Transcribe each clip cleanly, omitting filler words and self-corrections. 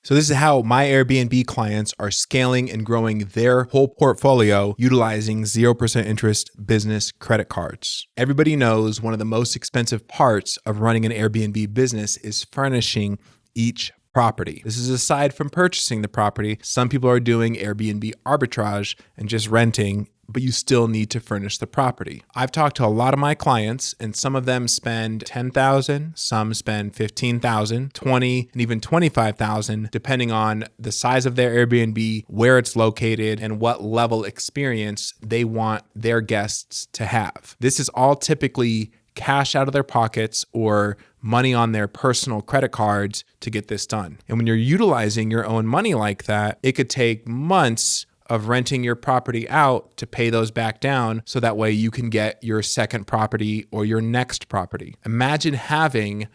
So this is how my Airbnb clients are scaling and growing their whole portfolio utilizing 0% interest business credit cards. Everybody knows one of the most expensive parts of running an Airbnb business is furnishing each property. This is aside from purchasing the property. Some people are doing Airbnb arbitrage and just renting, but you still need to furnish the property. I've talked to a lot of my clients, and some of them spend $10,000, some spend $15,000, $20,000, and even $25,000, depending on the size of their Airbnb, where it's located, and what level experience they want their guests to have. This is all typically cash out of their pockets or money on their personal credit cards to get this done. And when you're utilizing your own money like that, it could take months of renting your property out to pay those back down so that way you can get your second property or your next property. Imagine having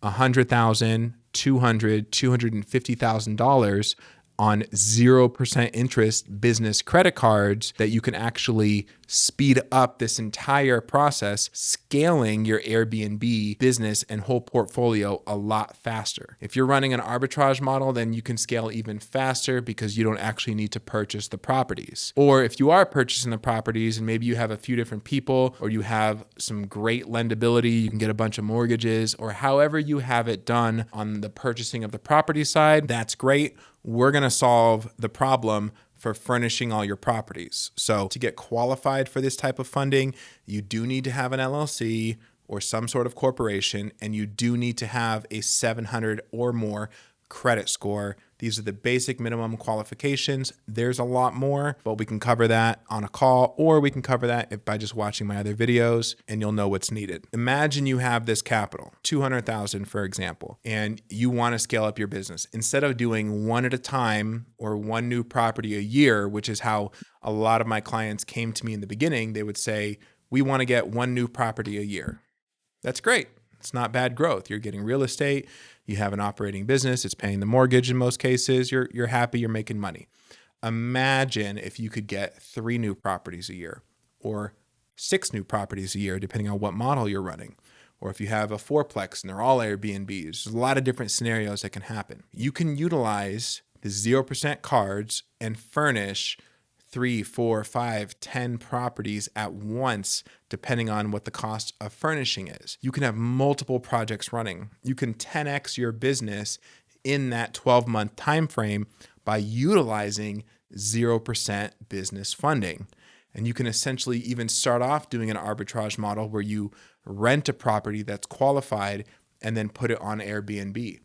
$100,000, $200,000, $250,000 on 0% interest business credit cards that you can actually speed up this entire process, scaling your Airbnb business and whole portfolio a lot faster. If you're running an arbitrage model, then you can scale even faster because you don't actually need to purchase the properties. Or if you are purchasing the properties and maybe you have a few different people or you have some great lendability, you can get a bunch of mortgages or however you have it done on the purchasing of the property side, that's great. We're going to solve the problem for furnishing all your properties. So to get qualified for this type of funding, you do need to have an LLC or some sort of corporation, and you do need to have a 700 or more credit score. These are the basic minimum qualifications. There's a lot more, but we can cover that on a call, or we can cover that by just watching my other videos and you'll know what's needed. Imagine you have this capital, $200,000 for example, and you want to scale up your business. Instead of doing one at a time or one new property a year, which is how a lot of my clients came to me in the beginning, they would say, we want to get one new property a year. That's great. It's not bad growth. You're getting real estate. You have an operating business. It's paying the mortgage in most cases. You're happy. You're making money. Imagine if you could get 3 new properties a year or 6 new properties a year, depending on what model you're running. Or if you have a 4-plex and they're all Airbnbs, there's a lot of different scenarios that can happen. You can utilize the 0% cards and furnish 3, 4, 5, 10 properties at once, depending on what the cost of furnishing is. You can have multiple projects running. You can 10x your business in that 12-month time frame by utilizing 0% business funding. And you can essentially even start off doing an arbitrage model where you rent a property that's qualified and then put it on Airbnb.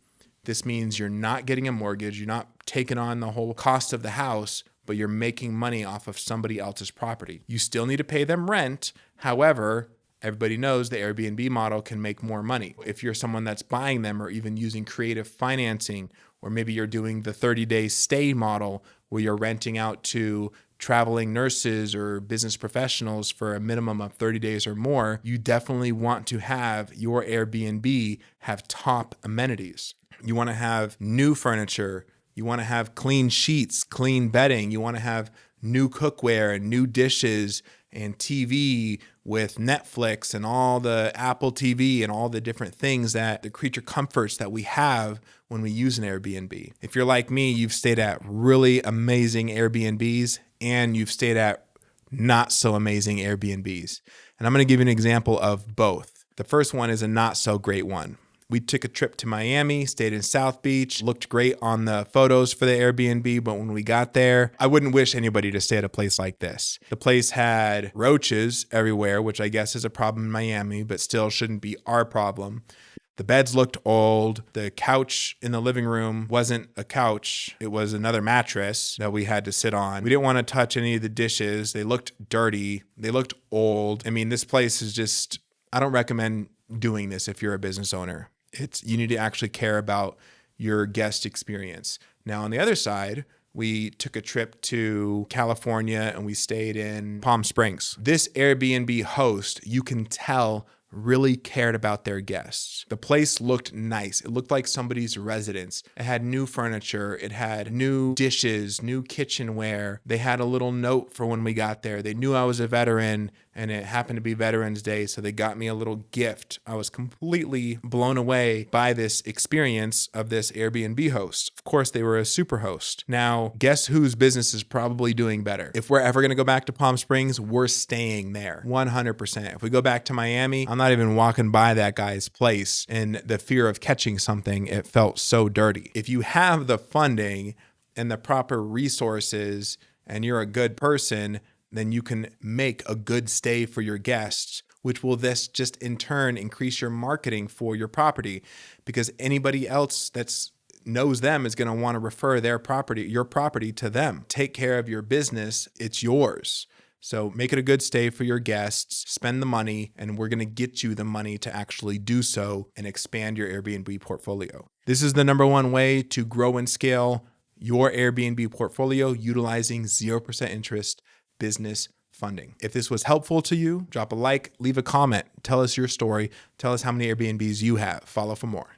This means you're not getting a mortgage, you're not taking on the whole cost of the house, but you're making money off of somebody else's property. You still need to pay them rent. However, everybody knows the Airbnb model can make more money. If you're someone that's buying them or even using creative financing, or maybe you're doing the 30-day stay model where you're renting out to traveling nurses or business professionals for a minimum of 30 days or more, you definitely want to have your Airbnb have top amenities. You want to have new furniture. You want to have clean sheets, clean bedding. You want to have new cookware and new dishes and TV with Netflix and all the Apple TV and all the different things that the creature comforts that we have when we use an Airbnb. If you're like me, you've stayed at really amazing Airbnbs and you've stayed at not so amazing Airbnbs. And I'm going to give you an example of both. The first one is a not so great one. We took a trip to Miami, stayed in South Beach, looked great on the photos for the Airbnb, but when we got there, I wouldn't wish anybody to stay at a place like this. The place had roaches everywhere, which I guess is a problem in Miami, but still shouldn't be our problem. The beds looked old. The couch in the living room wasn't a couch. It was another mattress that we had to sit on. We didn't want to touch any of the dishes. They looked dirty. They looked old. I mean, this place is just, I don't recommend doing this if you're a business owner. You need to actually care about your guest experience. Now, on the other side, we took a trip to California and we stayed in Palm Springs. This Airbnb host, you can tell, really cared about their guests. The place looked nice. It looked like somebody's residence. It had new furniture. It had new dishes, new kitchenware. They had a little note for when we got there. They knew I was a veteran. and it happened to be Veterans Day, so they got me a little gift. I was completely blown away by this experience of this Airbnb host. Of course, they were a super host. Now, guess whose business is probably doing better? If we're ever going to go back to Palm Springs, we're staying there 100%. If we go back to Miami, I'm not even walking by that guy's place, and the fear of catching something, it felt so dirty. If you have the funding and the proper resources and you're a good person, then you can make a good stay for your guests, which will this just in turn increase your marketing for your property, because anybody else that's knows them is going to want to refer your property to them. Take care of your business. It's yours. So make it a good stay for your guests, spend the money, and we're going to get you the money to actually do so and expand your Airbnb portfolio. This is the number one way to grow and scale your Airbnb portfolio utilizing 0% interest business funding. If this was helpful to you, drop a like, leave a comment, tell us your story, tell us how many Airbnbs you have. Follow for more.